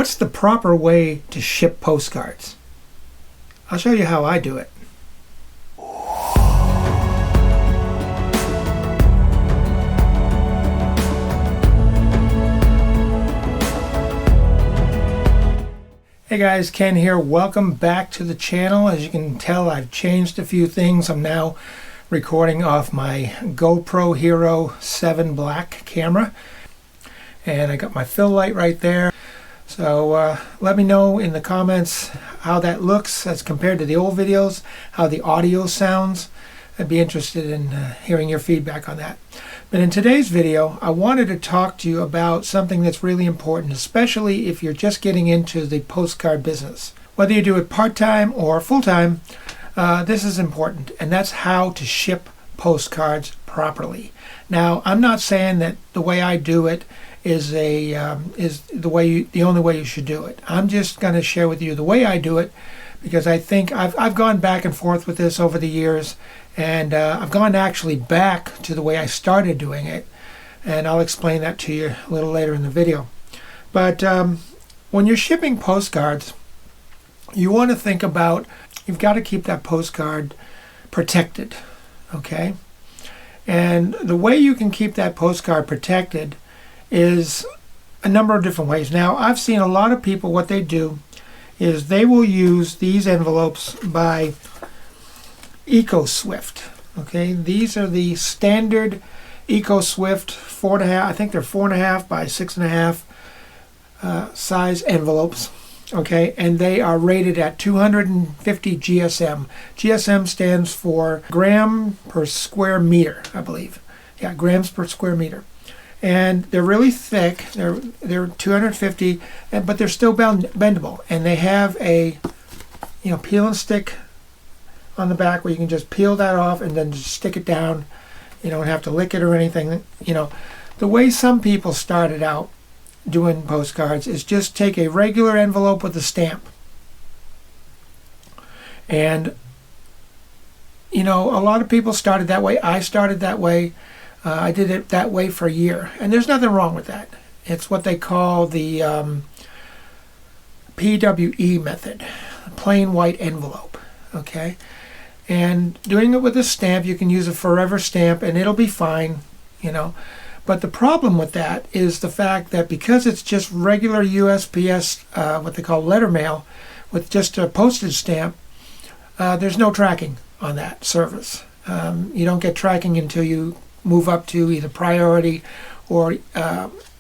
what's the proper way to ship postcards? I'll show you how I do it. Hey guys, Ken here. Welcome back to the channel. As you can tell, I've changed a few things. I'm now recording off my GoPro Hero 7 Black camera. And I got my fill light right there. So let me know in the comments how that looks as compared to the old videos, how the audio sounds. I'd be interested in hearing your feedback on that. But in today's video, I wanted to talk to you about something that's really important, especially if you're just getting into the postcard business. Whether you do it part-time or full-time, this is important, and that's how to ship postcards properly. Now, I'm not saying that the way I do it is the only way you should do it. I'm just going to share with you the way I do it, because I think I've gone back and forth with this over the years, and I've gone actually back to the way I started doing it, and I'll explain that to you a little later in the video. But when you're shipping postcards, you want to think about, you've got to keep that postcard protected, okay? And the way you can keep that postcard protected is a number of different ways. Now, I've seen a lot of people, what they do is they will use these envelopes by EOS Swift. Okay, these are the standard EOS Swift 4.5. I think they're 4.5 by 6.5 size envelopes. Okay, and they are rated at 250 GSM. GSM stands for gram per square meter, I believe. Yeah, grams per square meter. And they're really thick. They're 250, but they're still bendable. And they have a peel and stick on the back where you can just peel that off and then just stick it down. You don't have to lick it or anything. The way some people started out doing postcards is just take a regular envelope with a stamp. And a lot of people started that way. I started that way. I did it that way for a year, and there's nothing wrong with that. It's what they call the PWE method, plain white envelope, okay? And doing it with a stamp, you can use a forever stamp, and it'll be fine, But the problem with that is the fact that because it's just regular USPS, what they call letter mail, with just a postage stamp, there's no tracking on that service. You don't get tracking until you move up to either priority or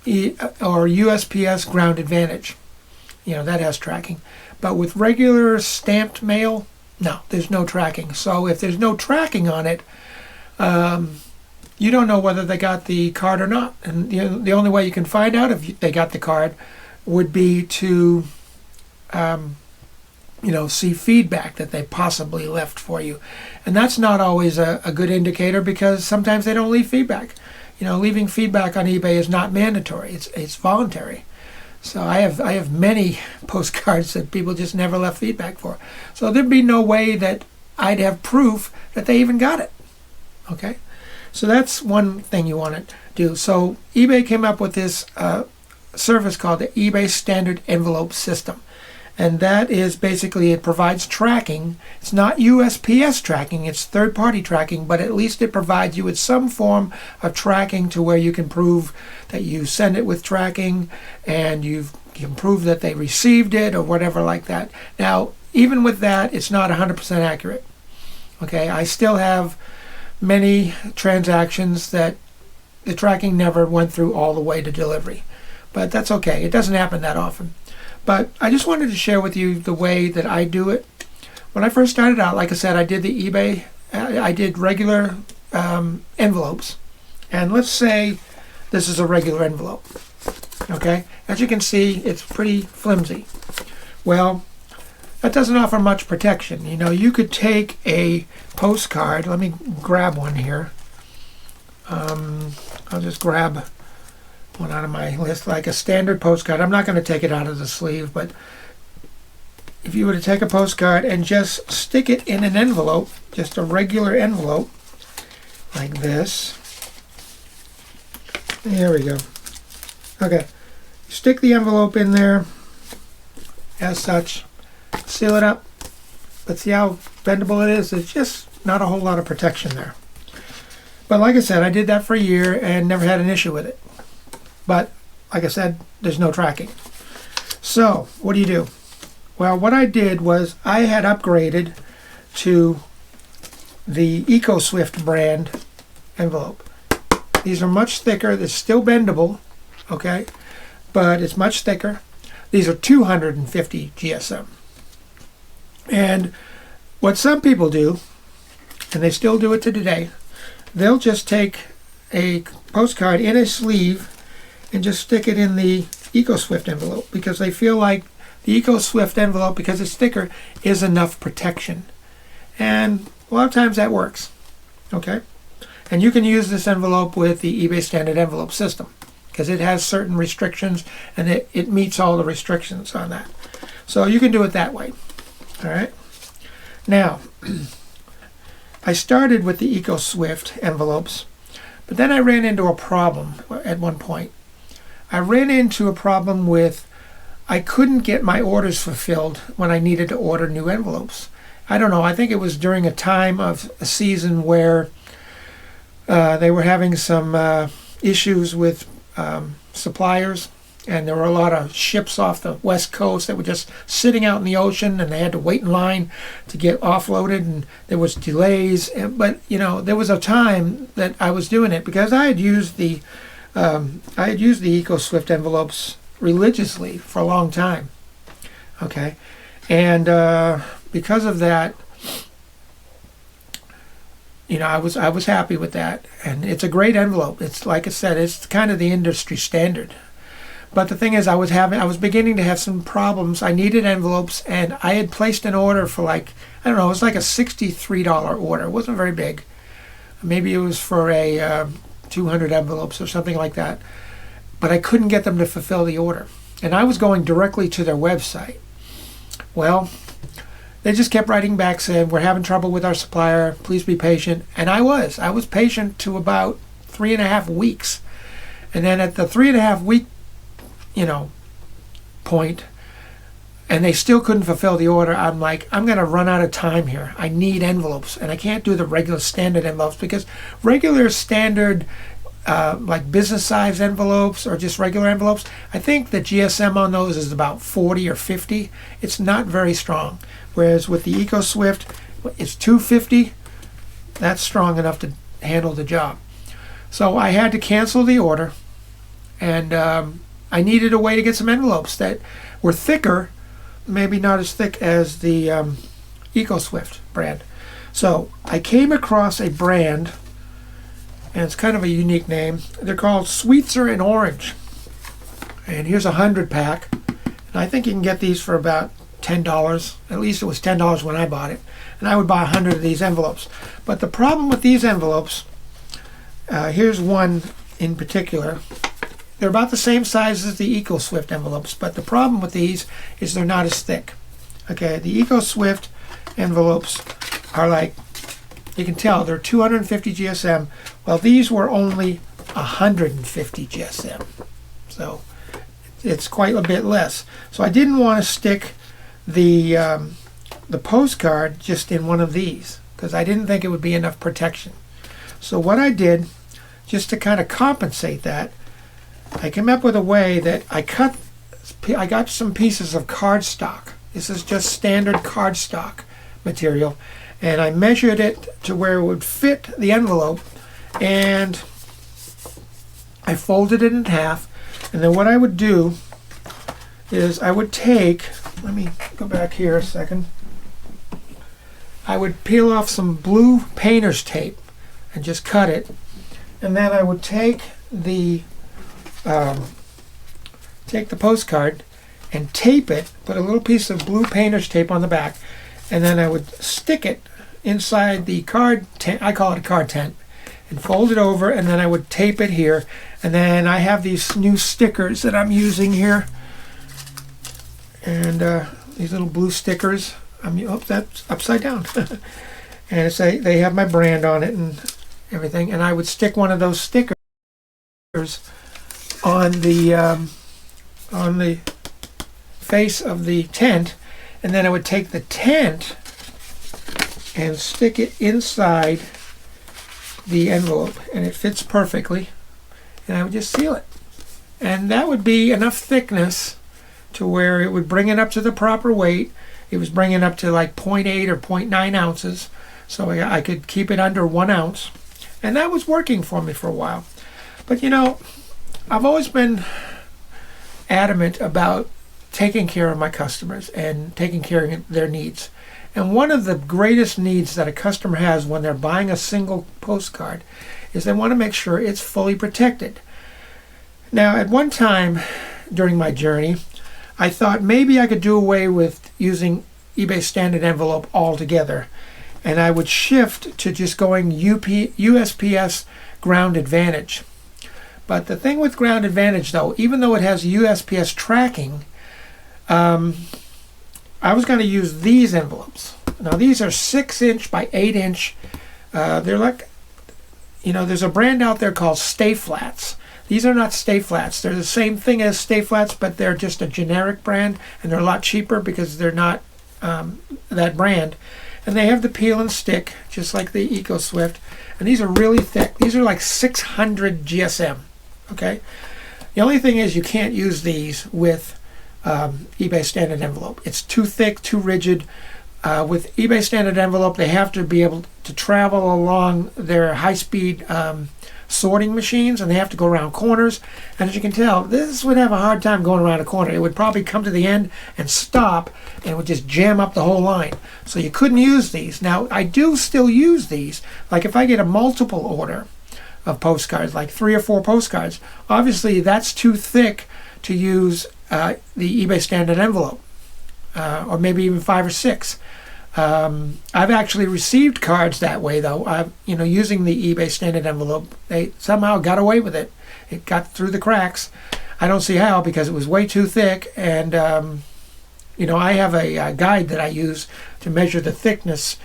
USPS ground advantage. That has tracking. But with regular stamped mail, no, there's no tracking. So if there's no tracking on it, you don't know whether they got the card or not. And the only way you can find out if they got the card would be to see feedback that they possibly left for you. And that's not always a good indicator, because sometimes they don't leave feedback. Leaving feedback on eBay is not mandatory. It's voluntary. So I have many postcards that people just never left feedback for. So there'd be no way that I'd have proof that they even got it. Okay? So that's one thing you want to do. So eBay came up with this service called the eBay Standard Envelope System. And that is basically, it provides tracking. It's not USPS tracking, it's third-party tracking, but at least it provides you with some form of tracking to where you can prove that you send it with tracking, and you can prove that they received it or whatever like that. Now, even with that, it's not 100% accurate. Okay, I still have many transactions that the tracking never went through all the way to delivery. But that's okay, it doesn't happen that often. But I just wanted to share with you the way that I do it. When I first started out, like I said, I did the eBay, I did regular envelopes. And let's say this is a regular envelope, okay? As you can see, it's pretty flimsy. Well, that doesn't offer much protection. You could take a postcard. Let me grab one here. I'll just grab one out of my list, like a standard postcard. I'm not going to take it out of the sleeve, but if you were to take a postcard and just stick it in an envelope, just a regular envelope, like this. There we go. Okay, stick the envelope in there, as such, seal it up, but see how bendable it is? It's just not a whole lot of protection there. But like I said, I did that for a year and never had an issue with it. But like I said, there's no tracking. So what do you do? Well, what I did was I had upgraded to the EOS Swift brand envelope. These are much thicker. They're still bendable, okay, but it's much thicker. These are 250 GSM. And what some people do, and they still do it to today, they'll just take a postcard in a sleeve and just stick it in the EOS Swift envelope because they feel like the EOS Swift envelope, because it's thicker, is enough protection. And a lot of times that works, okay? And you can use this envelope with the eBay standard envelope system because it has certain restrictions and it meets all the restrictions on that. So you can do it that way, all right? Now, I started with the EOS Swift envelopes, but then I ran into a problem at one point. I ran into a problem with I couldn't get my orders fulfilled when I needed to order new envelopes. I don't know, I think it was during a time of a season where they were having some issues with suppliers, and there were a lot of ships off the west coast that were just sitting out in the ocean, and they had to wait in line to get offloaded, and there was delays. But you know, there was a time that I was doing it because I had used the EOS Swift envelopes religiously for a long time. Okay, and because of that, you know, I was happy with that, and it's a great envelope. It's like I said, it's kind of the industry standard. But the thing is, I was beginning to have some problems. I needed envelopes, and I had placed an order for like, I don't know, it was like a $63 order. It wasn't very big. Maybe it was for a 200 envelopes or something like that. But I couldn't get them to fulfill the order. And I was going directly to their website. Well, they just kept writing back saying, we're having trouble with our supplier, please be patient. And I was patient to about 3.5 weeks. And then at the 3.5 week, you know, point, and they still couldn't fulfill the order, I'm like, I'm going to run out of time here. I need envelopes, and I can't do the regular standard envelopes because regular standard like business size envelopes or just regular envelopes, I think the GSM on those is about 40 or 50. It's not very strong. Whereas with the EOS Swift, it's 250. That's strong enough to handle the job. So I had to cancel the order, and I needed a way to get some envelopes that were thicker, maybe not as thick as the EOS Swift brand. So I came across a brand, and it's kind of a unique name. They're called Sweetser in Orange. And here's a 100 pack. And I think you can get these for about $10. At least it was $10 when I bought it. And I would buy 100 of these envelopes. But the problem with these envelopes, here's one in particular. They're about the same size as the EOS Swift envelopes, but the problem with these is they're not as thick. Okay, the EOS Swift envelopes are like, you can tell they're 250 GSM. Well, these were only 150 GSM. So it's quite a bit less. So I didn't want to stick the postcard just in one of these because I didn't think it would be enough protection. So what I did, just to kind of compensate that, I came up with a way that I got some pieces of cardstock. This is just standard cardstock material, and I measured it to where it would fit the envelope, and I folded it in half. And then what I would do is I would take, let me go back here a second, I would peel off some blue painter's tape and just cut it, and then I would take the postcard and tape it, put a little piece of blue painter's tape on the back, and then I would stick it inside the card tent, I call it a card tent, and fold it over, and then I would tape it here. And then I have these new stickers that I'm using here, and these little blue stickers. Oh, that's upside down. And they have my brand on it and everything, and I would stick one of those stickers on the face of the tent, and then I would take the tent and stick it inside the envelope, and it fits perfectly, and I would just seal it. And that would be enough thickness to where it would bring it up to the proper weight. It was bringing up to like 0.8 or 0.9 ounces, so I could keep it under 1 ounce, and that was working for me for a while. But you know, I've always been adamant about taking care of my customers and taking care of their needs. And one of the greatest needs that a customer has when they're buying a single postcard is they want to make sure it's fully protected. Now, at one time during my journey, I thought maybe I could do away with using eBay standard envelope altogether, and I would shift to just going USPS Ground Advantage. But the thing with Ground Advantage, though, even though it has USPS tracking, I was going to use these envelopes. Now these are 6-inch by 8-inch. They're like, you know, there's a brand out there called Stay Flats. These are not Stay Flats. They're the same thing as Stay Flats, but they're just a generic brand, and they're a lot cheaper because they're not that brand. And they have the peel and stick, just like the EOS Swift. And these are really thick. These are like 600 GSM. Okay. The only thing is you can't use these with eBay standard envelope. It's too thick, too rigid. With eBay standard envelope, they have to be able to travel along their high-speed sorting machines, and they have to go around corners. And as you can tell, this would have a hard time going around a corner. It would probably come to the end and stop, and it would just jam up the whole line. So you couldn't use these. Now, I do still use these. Like if I get a multiple order of postcards, like 3 or 4 postcards, obviously that's too thick to use the eBay standard envelope, or maybe even 5 or 6. I've actually received cards that way, though. Using the eBay standard envelope, they somehow got away with it. It got through the cracks. I don't see how, because it was way too thick. And I have a guide that I use to measure the thickness,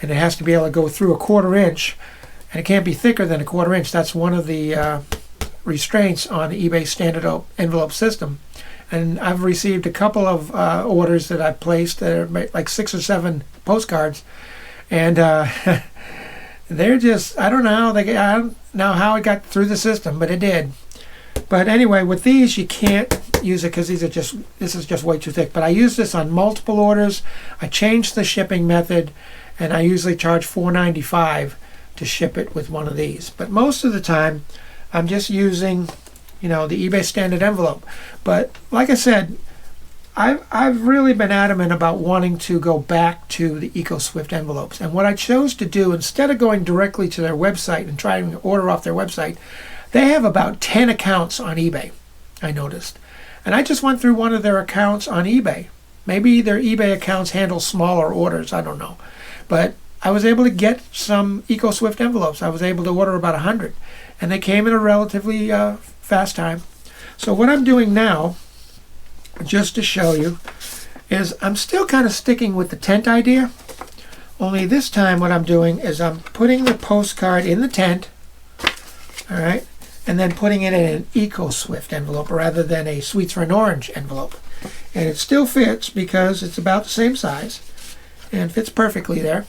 and it has to be able to go through a 1/4 inch, and it can't be thicker than a 1/4 inch. That's one of the restraints on the eBay standard envelope system. And I've received a couple of orders that I've placed that are like 6 or 7 postcards, and they're just, I don't know how it got through the system, but it did. But anyway, with these you can't use it because this is just way too thick. But I use this on multiple orders. I changed the shipping method, and I usually charge $4.95 to ship it with one of these. But most of the time I'm just using the eBay standard envelope. But like I said, I've really been adamant about wanting to go back to the EOS Swift envelopes. And what I chose to do, instead of going directly to their website and trying to order off their website, they have about 10 accounts on eBay, I noticed. And I just went through one of their accounts on eBay. Maybe their eBay accounts handle smaller orders, I don't know. But I was able to get some EOS Swift envelopes. I was able to order about 100. And they came in a relatively fast time. So what I'm doing now, just to show you, is I'm still kind of sticking with the tent idea. Only this time what I'm doing is I'm putting the postcard in the tent, all right, and then putting it in an EOS Swift envelope rather than a Sweets for an Orange envelope. And it still fits because it's about the same size and fits perfectly there.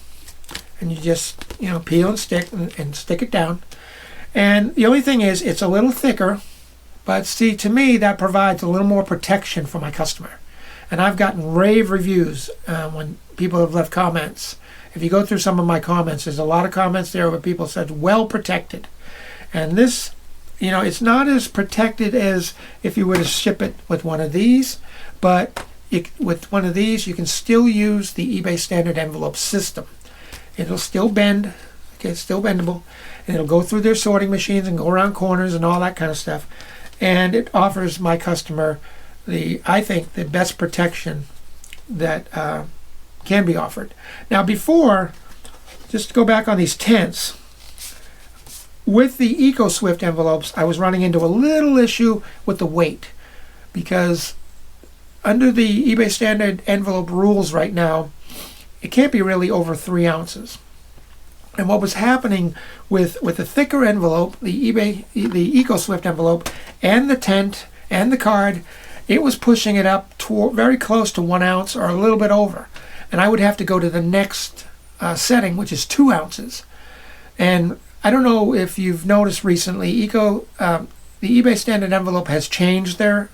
And you just, peel and stick it down. And the only thing is, it's a little thicker, but see, to me, that provides a little more protection for my customer. And I've gotten rave reviews when people have left comments. If you go through some of my comments, there's a lot of comments there where people said, well protected. And this, it's not as protected as if you were to ship it with one of these, but with one of these, you can still use the eBay standard envelope system. It'll still bend, okay, it's still bendable, and it'll go through their sorting machines and go around corners and all that kind of stuff. And it offers my customer I think the best protection that can be offered. Now before, just to go back on these tents, with the EOS Swift envelopes, I was running into a little issue with the weight, because under the eBay standard envelope rules right now, it can't be really over 3 ounces. And what was happening with the thicker envelope, the EOS Swift envelope, and the tent, and the card, it was pushing it up to very close to 1 ounce or a little bit over. And I would have to go to the next setting, which is 2 ounces. And I don't know if you've noticed recently, the eBay standard envelope has changed their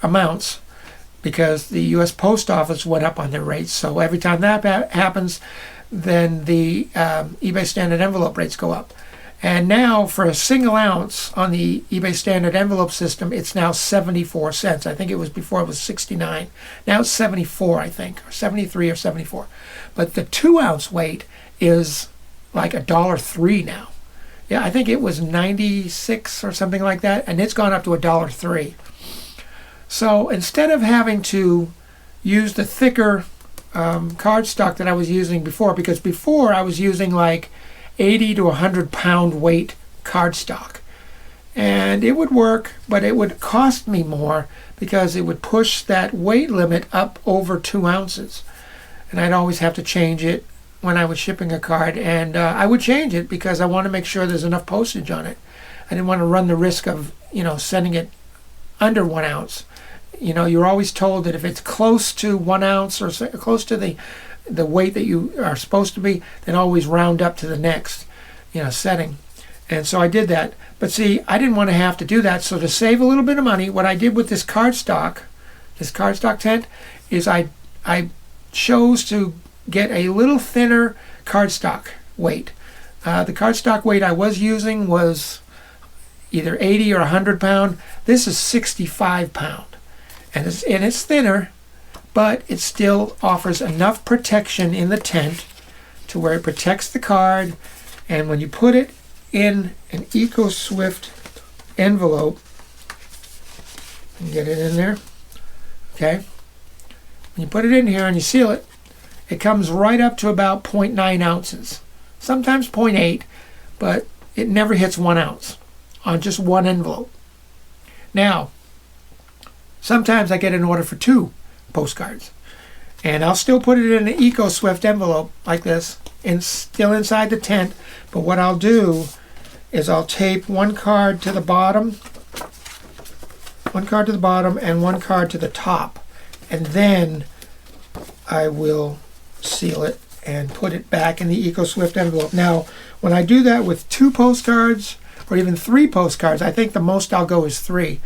amounts because the U.S. Post Office went up on their rates. So every time that happens, then the eBay standard envelope rates go up. And now for a single ounce on the eBay standard envelope system, it's now 74 cents. I think it was before it was 69. Now it's 74, I think, or 73 or 74. But the 2 ounce weight is like $1.03 now. Yeah, I think it was 96 or something like that, and it's gone up to $1.03. So instead of having to use the thicker cardstock that I was using before, because before I was using like 80 to 100 pound weight cardstock, and it would work, but it would cost me more because it would push that weight limit up over 2 ounces, and I'd always have to change it when I was shipping a card. And I would change it because I want to make sure there's enough postage on it. I didn't want to run the risk of sending it under 1 ounce. You're always told that if it's close to 1 ounce or close to the weight that you are supposed to be, then always round up to the next setting. And so I did that. But see, I didn't want to have to do that. So to save a little bit of money, what I did with this cardstock tent, is I chose to get a little thinner cardstock weight. The cardstock weight I was using was either 80 or 100 pound. This is 65 pound. And it's thinner, but it still offers enough protection in the tent to where it protects the card. And when you put it in an EOS Swift envelope, and get it in there, okay? When you put it in here and you seal it, it comes right up to about 0.9 ounces. Sometimes 0.8, but it never hits 1 ounce on just one envelope. Now, sometimes I get an order for 2 postcards, and I'll still put it in an EOS Swift envelope like this, and still inside the tent. But what I'll do is I'll tape one card to the bottom, and one card to the top, and then I will seal it and put it back in the EOS Swift envelope. Now, when I do that with 2 postcards or even 3 postcards, I think the most I'll go is 3.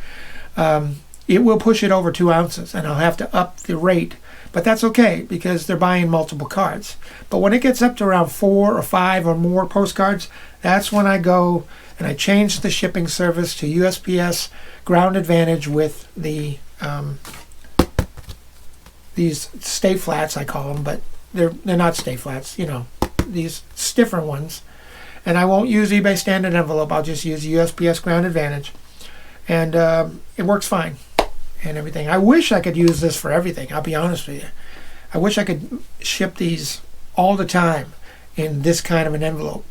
It will push it over 2 ounces, and I'll have to up the rate. But that's okay, because they're buying multiple cards. But when it gets up to around 4 or 5 or more postcards, that's when I go and I change the shipping service to USPS Ground Advantage with the these stay flats, I call them, but they're not stay flats, these stiffer ones. And I won't use eBay standard envelope. I'll just use USPS Ground Advantage, and it works fine and everything. I wish I could use this for everything, I'll be honest with you. I wish I could ship these all the time in this kind of an envelope,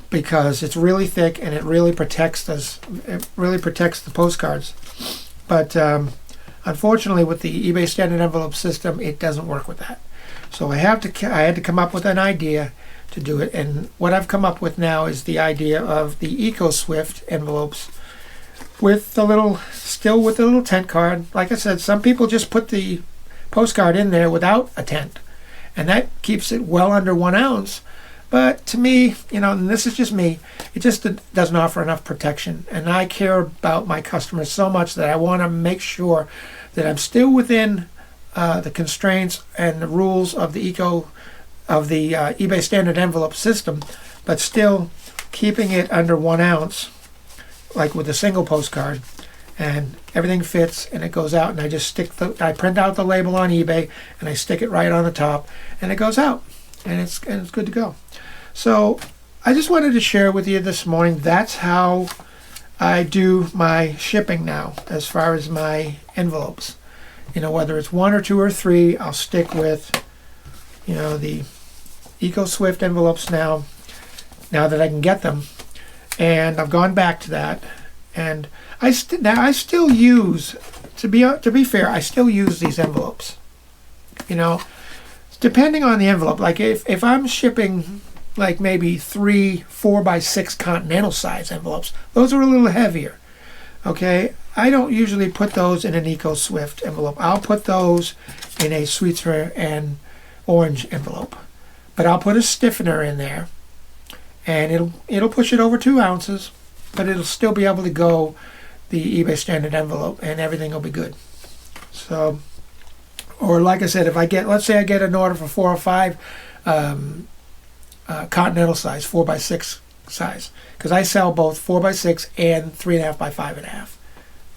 because it's really thick and it really protects us. It really protects the postcards. But unfortunately, with the eBay standard envelope system, it doesn't work with that. So I had to come up with an idea to do it. And what I've come up with now is the idea of the EOS Swift envelopes with the little tent card. Like I said, some people just put the postcard in there without a tent, and that keeps it well under 1 ounce. But to me, and this is just me, it just doesn't offer enough protection. And I care about my customers so much that I want to make sure that I'm still within the constraints and the rules of the eBay standard envelope system, but still keeping it under 1 ounce, like with a single postcard, and everything fits and it goes out, and I just I print out the label on eBay and I stick it right on the top, and it goes out, and it's good to go. So I just wanted to share with you this morning, that's how I do my shipping now as far as my envelopes. Whether it's 1 or 2 or 3, I'll stick with the EOS Swift envelopes now that I can get them. And I've gone back to that, and I still use, to be fair, I still use these envelopes. Depending on the envelope. Like if I'm shipping like maybe 3 4x6 continental size envelopes, those are a little heavier. Okay, I don't usually put those in an EOS Swift envelope. I'll put those in a sweets and orange envelope. But I'll put a stiffener in there, and it'll push it over 2 ounces, but it'll still be able to go the eBay standard envelope, and everything will be good. So, or like I said, if I get, let's say I get an order for 4 or 5 continental size, 4x6 size, because I sell both 4x6 and 3.5 by 5.5.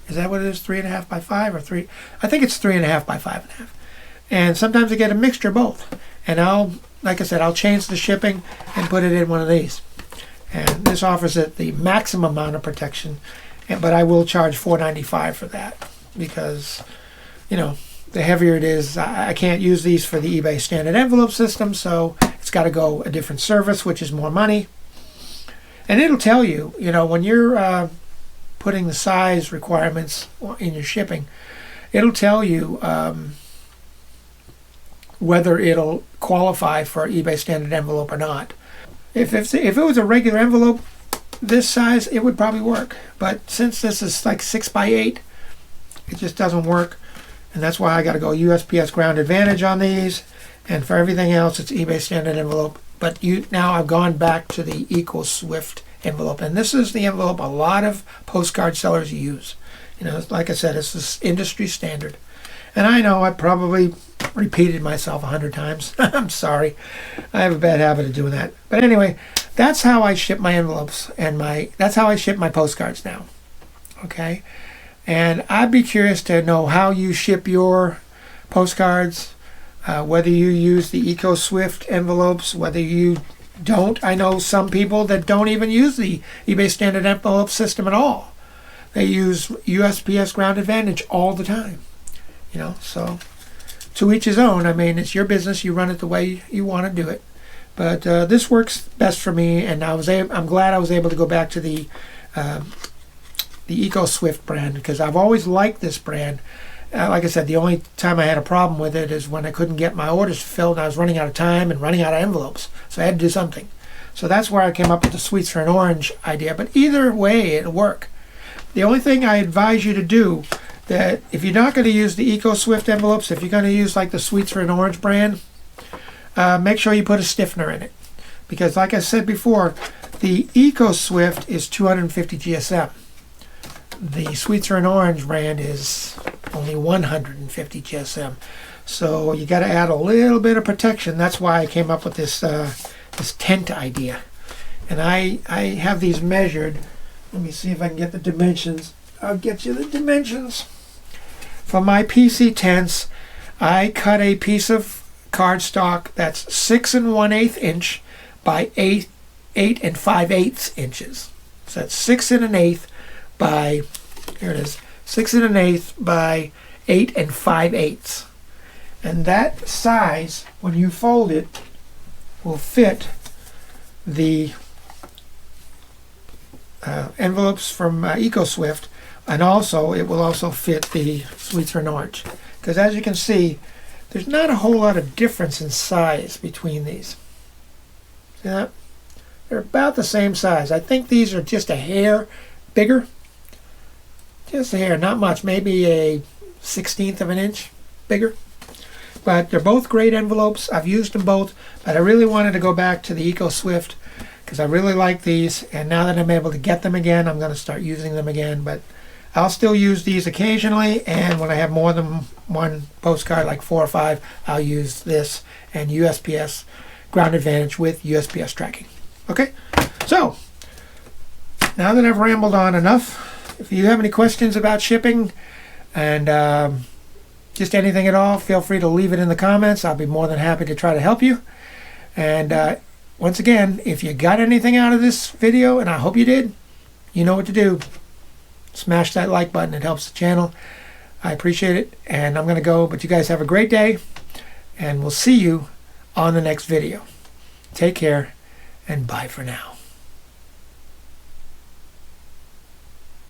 Is that what it is? 3.5 by 5 or 3? I think it's 3.5 by 5.5. And sometimes I get a mixture of both. And like I said, I'll change the shipping and put it in one of these. And this offers it the maximum amount of protection, but I will charge $4.95 for that, because, you know, the heavier it is, I can't use these for the eBay standard envelope system, so it's got to go a different service, which is more money. And it'll tell you, you know, when you're putting the size requirements in your shipping, it'll tell you whether it'll qualify for eBay standard envelope or not. If it was a regular envelope this size, it would probably work. But since this is like 6x8, it just doesn't work. And that's why I got to go USPS Ground Advantage on these. And for everything else, it's eBay standard envelope. But now I've gone back to the EOS Swift envelope. And this is the envelope a lot of postcard sellers use. You know, like I said, it's this industry standard. And I know I probably repeated myself 100 times. I'm sorry. I have a bad habit of doing that. But anyway, that's how I ship my envelopes, and that's how I ship my postcards now. Okay? And I'd be curious to know how you ship your postcards, whether you use the EOS Swift envelopes, whether you don't. I know some people that don't even use the eBay standard envelope system at all. They use USPS Ground Advantage all the time. You know, so to each his own. I mean, it's your business. You run it the way you want to do it. But this works best for me, and I'm glad I was able to go back to the EOS Swift brand, because I've always liked this brand. Like I said, the only time I had a problem with it is when I couldn't get my orders filled, and I was running out of time and running out of envelopes. So I had to do something. So that's where I came up with the sweets for an orange idea. But either way, it'll work. The only thing I advise you to do, that if you're not going to use the EOS Swift envelopes, if you're going to use like the sweets for an orange brand, make sure you put a stiffener in it. Because like I said before, the EOS Swift is 250 GSM. The sweets for an orange brand is only 150 GSM. So you got to add a little bit of protection. That's why I came up with this this tent idea. And I have these measured. Let me see if I can get the dimensions. I'll get you the dimensions. For my PC tents, I cut a piece of cardstock that's 6 1/8 inch by 8 5/8 inches. So that's 6 1/8 by, here it is, 6 1/8 by 8 5/8. And that size, when you fold it, will fit the envelopes from EOS Swift, and also it will also fit the sweets for an orange. Because as you can see, there's not a whole lot of difference in size between these. See that? They're about the same size. I think these are just a hair bigger. Just a hair, not much. Maybe a 1/16 of an inch bigger. But they're both great envelopes. I've used them both, but I really wanted to go back to the EOS Swift because I really like these. And now that I'm able to get them again, I'm going to start using them again. But I'll still use these occasionally, and when I have more than one postcard, like 4 or 5, I'll use this and USPS Ground Advantage with USPS tracking. Okay, so now that I've rambled on enough, if you have any questions about shipping and just anything at all, feel free to leave it in the comments. I'll be more than happy to try to help you. And once again, if you got anything out of this video, and I hope you did, you know what to do. Smash that like button. It helps the channel. I appreciate it. And I'm going to go, but you guys have a great day, and we'll see you on the next video. Take care, and bye for now.